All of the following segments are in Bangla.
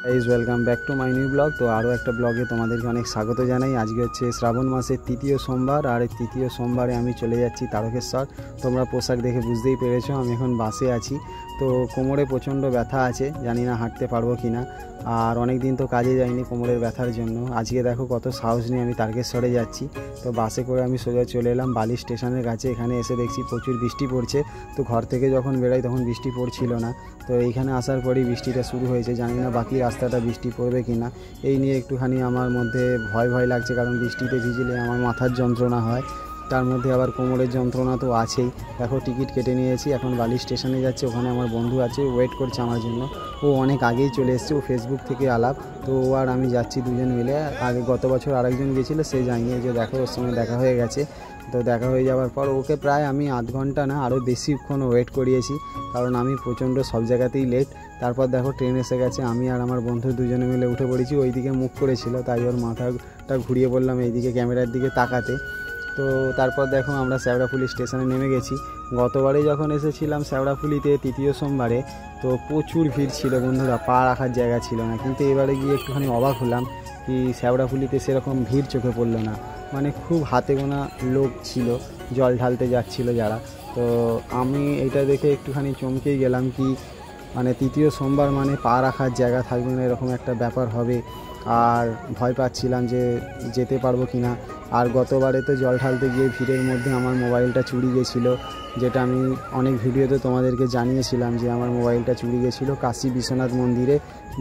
Guys welcome back to my new blog. তো আরও একটা ব্লগে তোমাদেরকে অনেক স্বাগত জানাই। আজকে হচ্ছে শ্রাবণ মাসের তৃতীয় সোমবার, আর এই তৃতীয় সোমবারে আমি চলে যাচ্ছি তারকেশ্বর। তোমরা পোশাক দেখে বুঝতেই পেরেছো আমি এখন বাসে আছি। তো কোমরে প্রচণ্ড ব্যথা আছে, জানি না হাঁটতে পারবো কি না। আর অনেক দিন তো কাজে যাইনি কোমরের ব্যথার জন্য। আজকে দেখো কত সাহস নিয়ে আমি তারকেশ্বরে যাচ্ছি। তো বাসে করে আমি সোজা চলে এলাম বালি স্টেশনের কাছে। এখানে এসে দেখছি প্রচুর বৃষ্টি পড়ছে। তো ঘর থেকে যখন বেরোই তখন বৃষ্টি পড়ছিল না, তো এইখানে আসার পরেই বৃষ্টিটা শুরু হয়েছে। জানি না বাকি রাস্তাটা বৃষ্টি পড়বে কি না, এই নিয়ে একটুখানি আমার মধ্যে ভয় লাগছে, কারণ বৃষ্টিতে ভিজলে আমার মাথার যন্ত্রণা হয়, তার মধ্যে আবার কোমরের যন্ত্রণা তো আছেই। দেখো টিকিট কেটে নিয়েছি, এখন বালি স্টেশনে যাচ্ছি। ওখানে আমার বন্ধু আছে, ওয়েট করছে আমার জন্য। ও অনেক আগেই চলে এসেছে, ও ফেসবুক থেকে আলাপ। তো ও আর আমি যাচ্ছি দুজন মিলে। আগে গত বছর আরেকজন গেছিলো, সে যায়নি। যে দেখো ওর সঙ্গে দেখা হয়ে গেছে। তো দেখা হয়ে যাওয়ার পর ওকে প্রায় আমি আধ ঘন্টা না আরও বেশিক্ষণ ওয়েট করিয়েছি, কারণ আমি প্রচণ্ড সব জায়গাতেই লেট। তারপর দেখো ট্রেন এসে গেছে, আমি আর আমার বন্ধু দুজনে মিলে উঠে পড়েছি। ওই দিকে মুখ করেছিল, তাই ওর মাথাটা ঘুরিয়ে বললাম এইদিকে ক্যামেরার দিকে তাকাতে। তো তারপর দেখো আমরা শ্যাওড়াফুলি স্টেশনে নেমে গেছি। গতবারে যখন এসেছিলাম শ্যাওড়াফুলিতে তৃতীয় সোমবারে, তো প্রচুর ভিড় ছিল বন্ধুরা, পা রাখার জায়গা ছিল না। কিন্তু এবারে গিয়ে একটুখানি অবাক হলাম কি শ্যাওড়াফুলিতে সেরকম ভিড় চোখে পড়লো না। মানে খুব হাতে গোনা লোক ছিল জল ঢালতে যাচ্ছিল যারা। তো আমি এটা দেখে একটুখানি চমকেই গেলাম কি মানে তৃতীয় সোমবার মানে পা রাখার জায়গা থাকবে না, এরকম একটা ব্যাপার হবে। আর ভয় পাচ্ছিলাম যে যেতে পারবো কি না। আর গতবারে তো জল ঢালতে গিয়ে ভিড়ের মধ্যে আমার মোবাইলটা চুরি গেছিলো, যেটা আমি অনেক ভিডিওতে তোমাদেরকে জানিয়েছিলাম যে আমার মোবাইলটা চুরি গেছিলো কাশী বিশ্বনাথ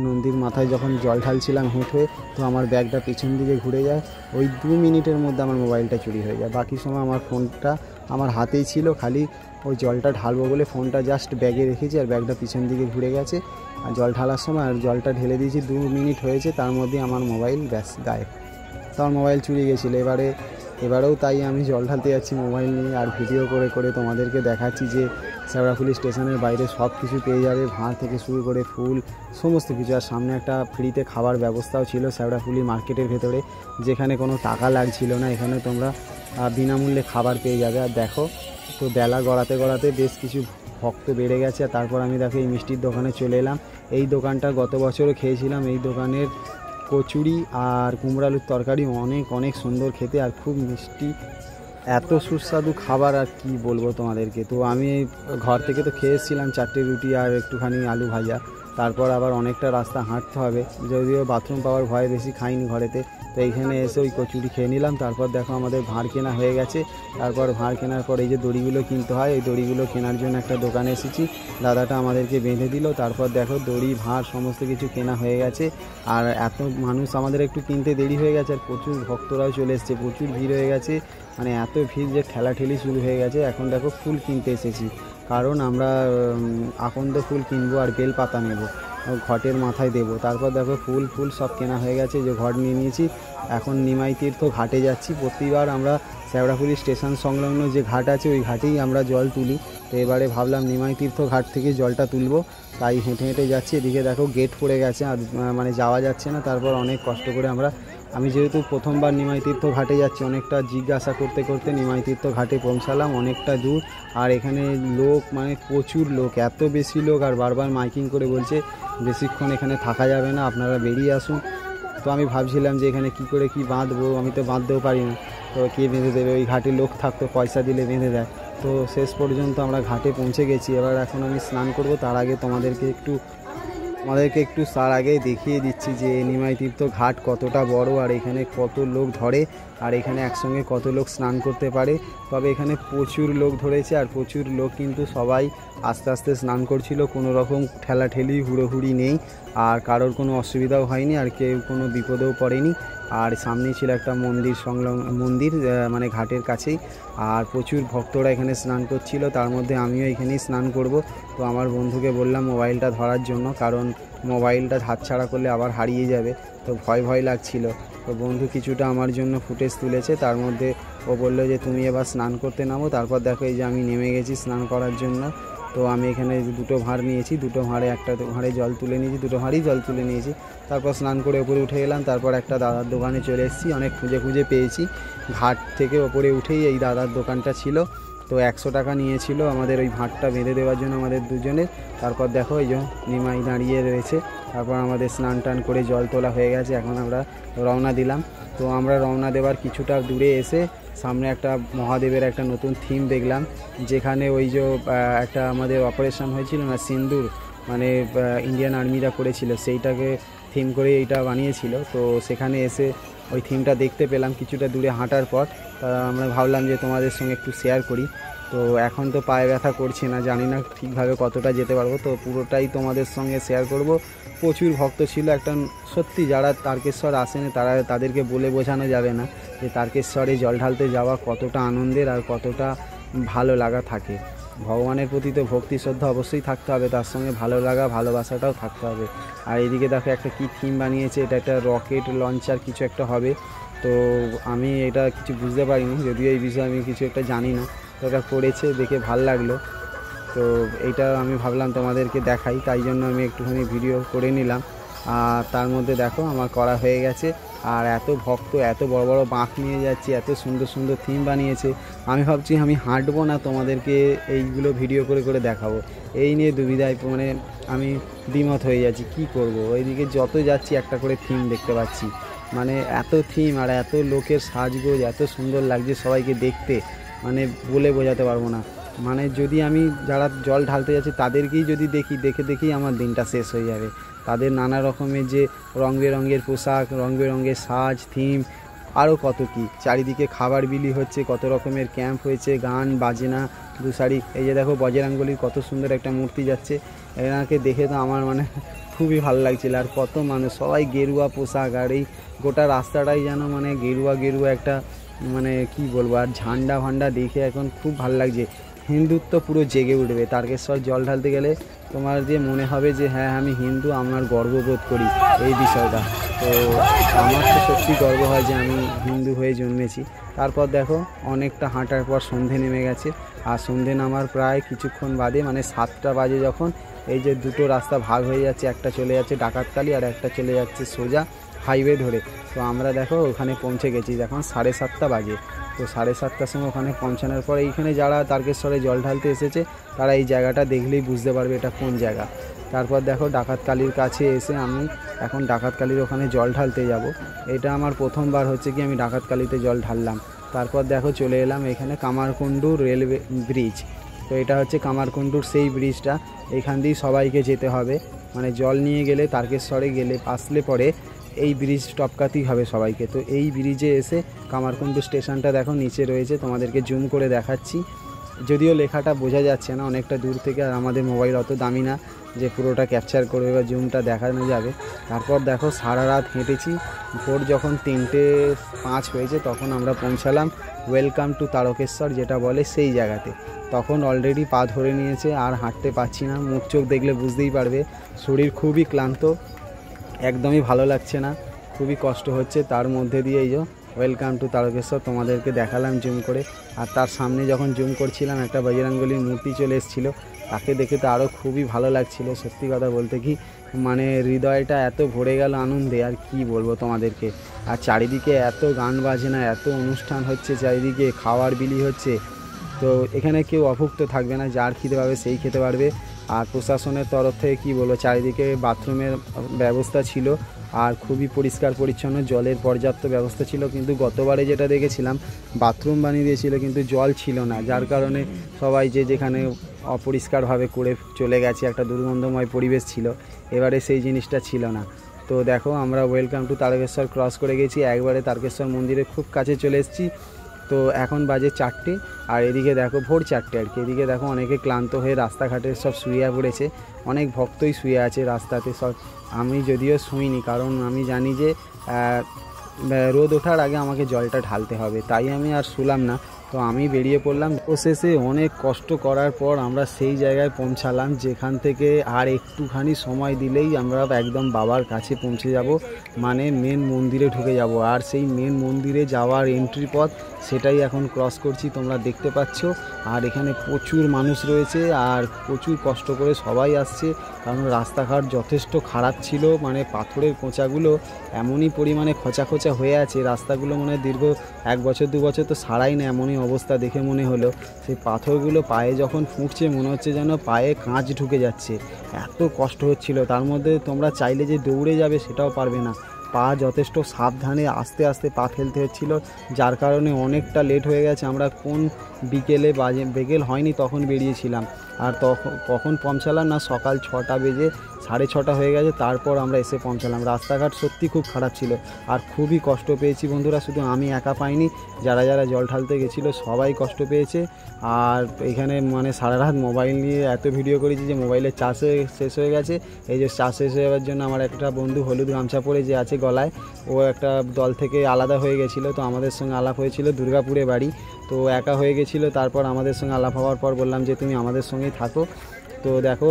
নন্দীর মাথায় যখন জল ঢালছিলাম হেঁটে। তো আমার ব্যাগটা পিছন দিকে ঘুরে যায়, ওই 2 মিনিটের মধ্যে আমার মোবাইলটা চুরি হয়ে যায়। বাকি সময় আমার ফোনটা আমার হাতেই ছিল, খালি ওই জলটা ঢালবো বলে ফোনটা জাস্ট ব্যাগে রেখেছি, আর ব্যাগটা পিছন দিকে ঘুরে গেছে। আর জল ঢালার সময় আর জলটা ঢেলে দিয়েছি, 2 মিনিট হয়েছে, তার মধ্যে আমার মোবাইল ব্যাস গায়েব। তো আমার মোবাইল চুরি গেছিলো। এবারেও তাই আমি জল ঢালতে যাচ্ছি মোবাইল নিয়ে, আর ভিডিও করে তোমাদেরকে দেখাচ্ছি যে শ্যাওড়াফুলি স্টেশনের বাইরে সব কিছু পেয়ে যাবে, ভাঁড় থেকে শুরু করে ফুল সমস্ত কিছু। আর সামনে একটা ফ্রিতে খাবার ব্যবস্থাও ছিল শ্যাওড়াফুলি মার্কেটের ভেতরে, যেখানে কোনো টাকা লাগছিল না। এখানে তোমরা বিনামূল্যে খাবার পেয়ে যাবে। আর দেখো তো বেলা গড়াতে বেশ কিছু ভক্ত বেড়ে গেছে। আর তারপর আমি দেখো এই মিষ্টির দোকানে চলে এলাম। এই দোকানটা গত বছরও খেয়েছিলাম। এই দোকানের কচুরি আর কুমড়ো আলুর তরকারি অনেক সুন্দর খেতে, আর খুব মিষ্টি, এত সুস্বাদু খাবার আর কি বলবো তোমাদেরকে। তো আমি ঘর থেকে তো খেয়ে এসেছিলাম 4টে রুটি আর একটুখানি আলু ভাজা। তারপর আবার অনেকটা রাস্তা হাঁটতে হবে, যদিও বাথরুম পাওয়ার ভয়ে বেশি খাইনি ঘরেতে। তো এইখানে এসে ওই কচুরি খেয়ে নিলাম। তারপর দেখো আমাদের ভাঁড় কেনা হয়ে গেছে। তারপর ভাঁড় কেনার পর এই যে দড়িগুলো কিনতে হয়, এই দড়িগুলো কেনার জন্য একটা দোকানে এসেছি, দাদাটা আমাদেরকে বেঁধে দিল। তারপর দেখো দড়ি ভাঁড় সমস্ত কিছু কেনা হয়ে গেছে। আর এত মানুষ আমাদের একটু কিনতে দেরি হয়ে গেছে, আর প্রচুর ভক্তরাও চলে এসছে, প্রচুর ভিড় হয়ে গেছে। মানে এত ভিড় যে ঠেলাঠেলি শুরু হয়ে গেছে। এখন দেখো ফুল কিনতে এসেছি, কারণ আমরা আকন্দ ফুল কিনবো আর বেল পাতা নেবো, ঘটের মাথায় দেবো। তারপর দেখো ফুল সব কেনা হয়ে গেছে, যে ঘট নিয়ে নিয়েছি। এখন নিমাই তীর্থ ঘাটে যাচ্ছি। প্রতিবার আমরা শ্যাওড়াফুলি স্টেশন সংলগ্ন যে ঘাট আছে ওই ঘাটেই আমরা জল তুলি। তো এবারে ভাবলাম নিমাই তীর্থ ঘাট থেকে জলটা তুলবো, তাই হেঁটে যাচ্ছি। এদিকে দেখো গেট পড়ে গেছে, আর মানে যাওয়া যাচ্ছে না। তারপর অনেক কষ্ট করে আমি যেহেতু প্রথমবার নিমাই তীর্থ ঘাটে যাচ্ছি, অনেকটা জিজ্ঞাসা করতে নিমাই তীর্থ ঘাটে পৌঁছালাম, অনেকটা দূর। আর এখানে লোক মানে প্রচুর লোক, এত বেশি লোক, আর বারবার মাইকিং করে বলছে বেশিক্ষণ এখানে থাকা যাবে না, আপনারা বেরিয়ে আসুন। তো আমি ভাবছিলাম যে এখানে কি করে কি বাঁধবো, আমি তো বাঁধতেও পারি না, তো কে বেঁধে দেবে। ওই ঘাটে লোক থাকতো, পয়সা দিলে বেঁধে দেয়। তো শেষ পর্যন্ত আমরা ঘাটে পৌঁছে গেছি। এবার এখন আমি স্নান করব, তার আগে তোমাদেরকে একটু তার আগে দেখিয়ে দিচ্ছি যে নিমাই তীর্থ ঘাট কতটা বড়, আর এখানে কত লোক ধরে, আর এখানে একসঙ্গে কত লোক স্নান করতে পারে। তবে এখানে প্রচুর লোক ধরেছে, আর প্রচুর লোক কিন্তু সবাই আস্তে আস্তে স্নান করছিল, কোনো রকম ঠেলাঠেলি হুড়োহুড়ি নেই, আর কারোর কোনো অসুবিধাও হয়নি, আর কেউ কোনো বিপদেও পড়েনি। আর সামনেই ছিল একটা মন্দির মানে ঘাটের কাছেই, আর প্রচুর ভক্তরা এখানে স্নান করছিল। তার মধ্যে আমিও এখানেই স্নান করব। তো আমার বন্ধুকে বললাম মোবাইলটা ধরার জন্য, কারণ মোবাইলটা হাতছাড়া করলে আবার হারিয়ে যাবে, তো ভয় লাগছিল। তো বন্ধু কিছুটা আমার জন্য ফুটেজ তুলেছে, তার মধ্যে ও বললো যে তুমি এবার স্নান করতে নামো। তারপর দেখো এই যে আমি নেমে গেছি স্নান করার জন্য। তো আমি এখানে 2টো ভাঁড় নিয়েছি, 2টো ভাঁড়ে একটা ভাঁড়ে জল তুলে নিয়েছি, 2টো ভাঁড়েই জল তুলে নিয়েছি। তারপর স্নান করে ওপরে উঠে গেলাম। তারপর একটা দাদার দোকানে চলে এসেছি, অনেক খুঁজে পেয়েছি। ঘাট থেকে ওপরে উঠেই এই দাদার দোকানটা ছিল। তো 100 টাকা নিয়েছিল আমাদের ওই ভাঁটটা বেঁধে দেওয়ার জন্য আমাদের দুজনের। তারপর দেখো এই যে নিমাই দাঁড়িয়ে রয়েছে। তারপর আমাদের স্নান টান করে জল তোলা হয়ে গেছে, এখন আমরা রওনা দিলাম। তো আমরা রওনা দেওয়ার কিছুটা দূরে এসে সামনে একটা মহাদেবের একটা নতুন থিম দেখলাম, যেখানে ওই যে একটা আমাদের অপারেশন হয়েছিল না সিন্দুর, মানে ইন্ডিয়ান আর্মিরা করেছিল, সেইটাকে থিম করে এইটা বানিয়েছিল। তো সেখানে এসে ওই থিমটা দেখতে পেলাম কিছুটা দূরে হাঁটার পর। তা আমরা ভাবলাম যে তোমাদের সঙ্গে একটু শেয়ার করি। তো এখন তো পায়ে ব্যথা করছে না, জানি না ঠিকভাবে কতটা যেতে পারবো, তো পুরোটাই তোমাদের সঙ্গে শেয়ার করব। প্রচুর ভক্ত ছিল, একটা সত্যি যারা তারকেশ্বর আসেনি তাদেরকে বলে বোঝানো যাবে না যে তারকেশ্বরে জল ঢালতে যাওয়া কতটা আনন্দের আর কতটা ভালো লাগা থাকে। ভগবানের প্রতি তো ভক্তি শ্রদ্ধা অবশ্যই থাকতে হবে, তার সঙ্গে ভালো লাগা ভালোবাসাটাও থাকতে হবে। আর এদিকে দেখো একটা কী থিম বানিয়েছে, এটা একটা রকেট লঞ্চার কিছু একটা হবে। তো আমি এটা কিছু বুঝতে পারিনি, যদিও এই বিষয়ে আমি কিছু একটা জানি না, তো এটা করেছে দেখে ভাল লাগলো। তো এইটা আমি ভাবলাম তোমাদেরকে দেখাই, তাই জন্য আমি একটুখানি ভিডিও করে নিলাম। আর তার মধ্যে দেখো আমার করা হয়ে গেছে। আর এত ভক্ত এত বড় বড় বাঁক নিয়ে যাচ্ছি, এত সুন্দর সুন্দর থিম বানিয়েছে। আমি ভাবছি আমি হাঁটবো না, তোমাদেরকে এইগুলো ভিডিও করে করে দেখাবো, এই নিয়ে দুবিধায় মানে আমি দ্বিমত হয়ে যাচ্ছি কি করব। ওইদিকে যত যাচ্ছি একটা করে থিম দেখতে পাচ্ছি, মানে এত থিম আর এত লোকের সাজগোজ, এত সুন্দর লাগছে সবাইকে দেখতে, মানে বলে বোঝাতে পারবো না। মানে যদি আমি যারা জল ঢালতে যাচ্ছি তাদেরকেই যদি দেখেই আমার দিনটা শেষ হয়ে যাবে। তাদের নানা রকমের যে রং বেরঙের পোশাক, রং বেরঙের সাজ, থিম, আরও কত কি চারিদিকে খাবার বিলি হচ্ছে, কত রকমের ক্যাম্প হয়েছে, গান বাজনা দুসারি। এই যে দেখো বজরংবলীর কত সুন্দর একটা মূর্তি যাচ্ছে, এনাকে দেখে তো আমার মানে খুবই ভালো লাগছিল। আর কত মানুষ, সবাই গেরুয়া পোশাক, আর এই গোটা রাস্তাটাই যেন মানে গেরুয়া একটা মানে কি বলবো। আর ঝান্ডা ফান্ডা দেখে এখন খুব ভালো লাগছে, হিন্দুত্ব পুরো জেগে উঠবে। তারকেশ্বর জল ঢালতে গেলে তোমার যে মনে হবে যে হ্যাঁ আমি হিন্দু, আমার গর্ববোধ করি এই বিষয়টা। তো আমার তো সত্যি গর্ব হয় যে আমি হিন্দু হয়ে জন্মেছি। তারপর দেখো অনেকটা হাঁটার পর সন্ধে নেমে গেছে, আর সন্ধে নামার প্রায় কিছুক্ষণ বাদে মানে 7টা বাজে যখন এই যে দুটো রাস্তা ভাগ হয়ে যাচ্ছে, একটা চলে যাচ্ছে ডাকাতকালী আর একটা চলে যাচ্ছে সোজা হাইওয়ে ধরে। তো আমরা দেখো ওখানে পৌঁছে গেছি, এখন 7:30 বাজে। তো 7:30টার সময় ওখানে পৌঁছানোর পর এইখানে যারা তারকেশ্বরে জল ঢালতে এসেছে তারা এই জায়গাটা দেখলেই বুঝতে পারবে এটা কোন জায়গা। তারপর দেখো ডাকাতকালীর কাছে এসে আমি এখন ডাকাতকালীর ওখানে জল ঢালতে যাব। এটা আমার প্রথমবার হচ্ছে কি আমি ডাকাতকালীতে জল ঢাললাম। তারপর দেখো চলে এলাম এখানে কামারকুণ্ডু রেলওয়ে ব্রিজ। তো এটা হচ্ছে কামারকুণ্ডুর সেই ব্রিজটা, এখান দিয়েই সবাইকে যেতে হবে, মানে জল নিয়ে গেলে তারকেশ্বরে গেলে আসলে পরে এই ব্রিজ টপকাতেই হবে সবাইকে। তো এই ব্রিজে এসে কামারকুণ্ডু স্টেশনটা দেখো নিচে রয়েছে, তোমাদেরকে জুম করে দেখাচ্ছি, যদিও লেখাটা বোঝা যাচ্ছে না অনেকটা দূর থেকে, আর আমাদের মোবাইল অত দামি না যে পুরোটা ক্যাপচার করবে বা জুমটা দেখানো যাবে। তারপর দেখো সারা রাত হেঁটেছি, ভোর যখন 3:05 হয়েছে তখন আমরা পৌঁছালাম ওয়েলকাম টু তারকেশ্বর যেটা বলে সেই জায়গাতে। তখন অলরেডি পা ধরে নিয়েছে, আর হাঁটতে পারছি না, মুখ চোখ দেখলে বুঝতেই পারবে শরীর খুবই ক্লান্ত, একদমই ভালো লাগছে না, খুবই কষ্ট হচ্ছে। তার মধ্যে দিয়ে এই যে ওয়েলকাম টু তারকেশ্বর তোমাদেরকে দেখালাম জুম করে। আর তার সামনে যখন জুম করছিলাম একটা বজরংবলীর মূর্তি চলে এসেছিলো, তাকে দেখে তো আরও খুবই ভালো লাগছিল। সত্যি কথা বলতে কি মানে হৃদয়টা এত ভরে গেল আনন্দে, আর কি বলবো তোমাদেরকে। আর চারিদিকে এত গান বাজনা, এত অনুষ্ঠান হচ্ছে, চারিদিকে খাওয়ার বিলি হচ্ছে। তো এখানে কেউ অভুক্ত থাকবে না, যার খেতে পাবে সেই খেতে পারবে। আর প্রশাসনের তরফ থেকে কি বলবো, চারিদিকে বাথরুমের ব্যবস্থা ছিল, আর খুবই পরিষ্কার পরিচ্ছন্ন, জলের পর্যাপ্ত ব্যবস্থা ছিল। কিন্তু গতবারে যেটা দেখেছিলাম বাথরুম বানিয়ে দিয়েছিল কিন্তু জল ছিল না, যার কারণে সবাই যেখানে অপরিষ্কারভাবে করে চলে গেছে, একটা দুর্গন্ধময় পরিবেশ ছিল। এবারে সেই জিনিসটা ছিল না। তো দেখো আমরা ওয়েলকাম টু তারকেশ্বর ক্রস করে গেছি, একবারে তারকেশ্বর মন্দিরের খুব কাছে চলে এসেছি। তো এখন বাজে 4টে, আর এদিকে দেখো ভোর 4টে আর কি। এদিকে দেখো অনেকে ক্লান্ত হয়ে রাস্তাঘাটে সব শুয়ে পড়েছে, অনেক ভক্তই শুয়ে আছে রাস্তাতে সব। আমি যদিও শুইনি, কারণ আমি জানি যে রোদ ওঠার আগে আমাকে জলটা ঢালতে হবে, তাই আমি আর শুলাম না। তো আমি বেরিয়ে পড়লাম। শেষে অনেক কষ্ট করার পর আমরা সেই জায়গায় পৌঁছালাম যেখান থেকে আর একটুখানি সময় দিলেই আমরা একদম বাবার কাছে পৌঁছে যাব, মানে মেন মন্দিরে ঢুকে যাব। আর সেই মেন মন্দিরে যাওয়ার এন্ট্রি পথ সেটাই এখন ক্রস করছি, তোমরা দেখতে পাচ্ছ। আর এখানে প্রচুর মানুষ রয়েছে, আর প্রচুর কষ্ট করে সবাই আসছে, কারণ রাস্তাঘাট যথেষ্ট খারাপ ছিল, মানে পাথরের কোঁচাগুলো এমনই পরিমাণে খোঁচা হয়ে আছে, রাস্তাগুলো মানে দীর্ঘ 1 বছর 2 বছর তো সারাই না, এমনই অবস্থা দেখে মনে হলো সেই পাথরগুলো পায়ে যখন ফুটছে মনে হচ্ছে যেন পায়ে কাঁচ ঢুকে যাচ্ছে, এত কষ্ট হচ্ছিল। তার মধ্যে তোমরা চাইলে যে দৌড়ে যাবে সেটাও পারবে না, পা যথেষ্ট সাবধানে আস্তে আস্তে পা ফেলতে হচ্ছিল, যার কারণে অনেকটা লেট হয়ে গেছে। আমরা কোন বিকেল হয়নি তখন বেরিয়েছিলাম, আর কখন পৌঁছালাম না সকাল 6টা বেজে 6:30 হয়ে গেছে, তারপর আমরা এসে পৌঁছালাম। রাস্তাঘাট সত্যি খুব খারাপ ছিল আর খুবই কষ্ট পেয়েছি বন্ধুরা, শুধু আমি একা পাইনি, যারা যারা জল ঢালতে গেছিলো সবাই কষ্ট পেয়েছে। আর এখানে মানে সারা রাত মোবাইল নিয়ে এত ভিডিও করেছি যে মোবাইলের চার্জ শেষ হয়ে গেছে। এই যে চার্জ শেষ হয়ে যাওয়ার জন্য আমার একটা বন্ধু হলুদ গামছা পরে যে আছে গলায়, ও একটা দল থেকে আলাদা হয়ে গেছিলো, তো আমাদের সঙ্গে আলাপ হয়েছিল, দুর্গাপুরে বাড়ি, তো একা হয়ে গেছিলো। তারপর আমাদের সঙ্গে আলাপ হওয়ার পর বললাম যে তুমি আমাদের সঙ্গেই থাকো। তো দেখো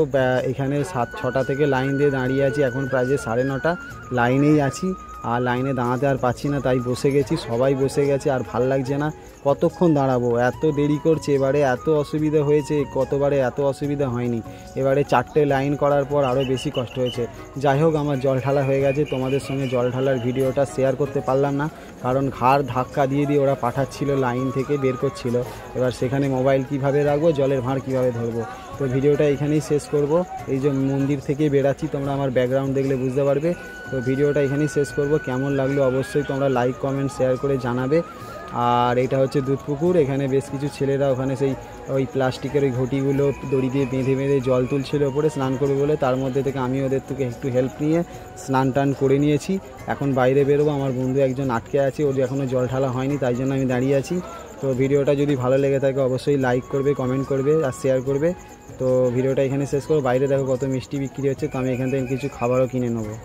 এখানে 6টা থেকে লাইন দিয়ে দাঁড়িয়ে আছি, এখন প্রায় যে 9:30 লাইনেই আছি, আর লাইনে দাঁড়াতে আর পাচ্ছি না, তাই বসে গেছি, সবাই বসে গেছে, আর ভাল লাগছে না, কতক্ষণ দাঁড়াবো, এত দেরি করছে। এবারে এত অসুবিধা হয়েছে, কতবারে এত অসুবিধা হয়নি, এবারে 4টে লাইন করার পর আরও বেশি কষ্ট হয়েছে। যাই হোক, আমার জল ঢালা হয়ে গেছে, তোমাদের সঙ্গে জল ঢালার ভিডিওটা শেয়ার করতে পারলাম না, কারণ ঘাড় ধাক্কা দিয়ে দিয়ে ওরা পাঠাচ্ছিল, লাইন থেকে বের করছিল, এবার সেখানে মোবাইল কিভাবে রাখবো, জলের ভাঁড় কিভাবে ধরবো। তো ভিডিওটা এখানেই শেষ করব। এই যে মন্দির থেকে বেরাচ্ছি, তোমরা আমার ব্যাকগ্রাউন্ড দেখলে বুঝতে পারবে। তো ভিডিওটা এখানেই শেষ করব, কেমন লাগলো অবশ্যই তোমরা লাইক কমেন্ট শেয়ার করে জানাবে। আর এটা হচ্ছে দুধপুকুর, এখানে বেশ কিছু ছেলেরা ওখানে সেই ওই প্লাস্টিকের ওই ঘটিগুলো দড়ি দিয়ে বেঁধে বেঁধে জল তুলছিল ওপরে স্নান করবে বলে, তার মধ্যে থেকে আমি ওদের থেকে একটু হেল্প নিয়ে স্নান টান করে নিয়েছি। এখন বাইরে বেরোবো, আমার বন্ধু একজন আটকে আছে, ওর এখনও জল ঢালা হয়নি, তাই জন্য আমি দাঁড়িয়ে আছি। তো ভিডিওটা যদি ভালো লেগে থাকে অবশ্যই লাইক করবে, কমেন্ট করবে আর শেয়ার করবে। তো ভিডিওটা এখানে শেষ করবো। বাইরে দেখো কত মিষ্টি বিক্রি হচ্ছে, তো আমি এখান থেকে কিছু খাবারও কিনে নেবো।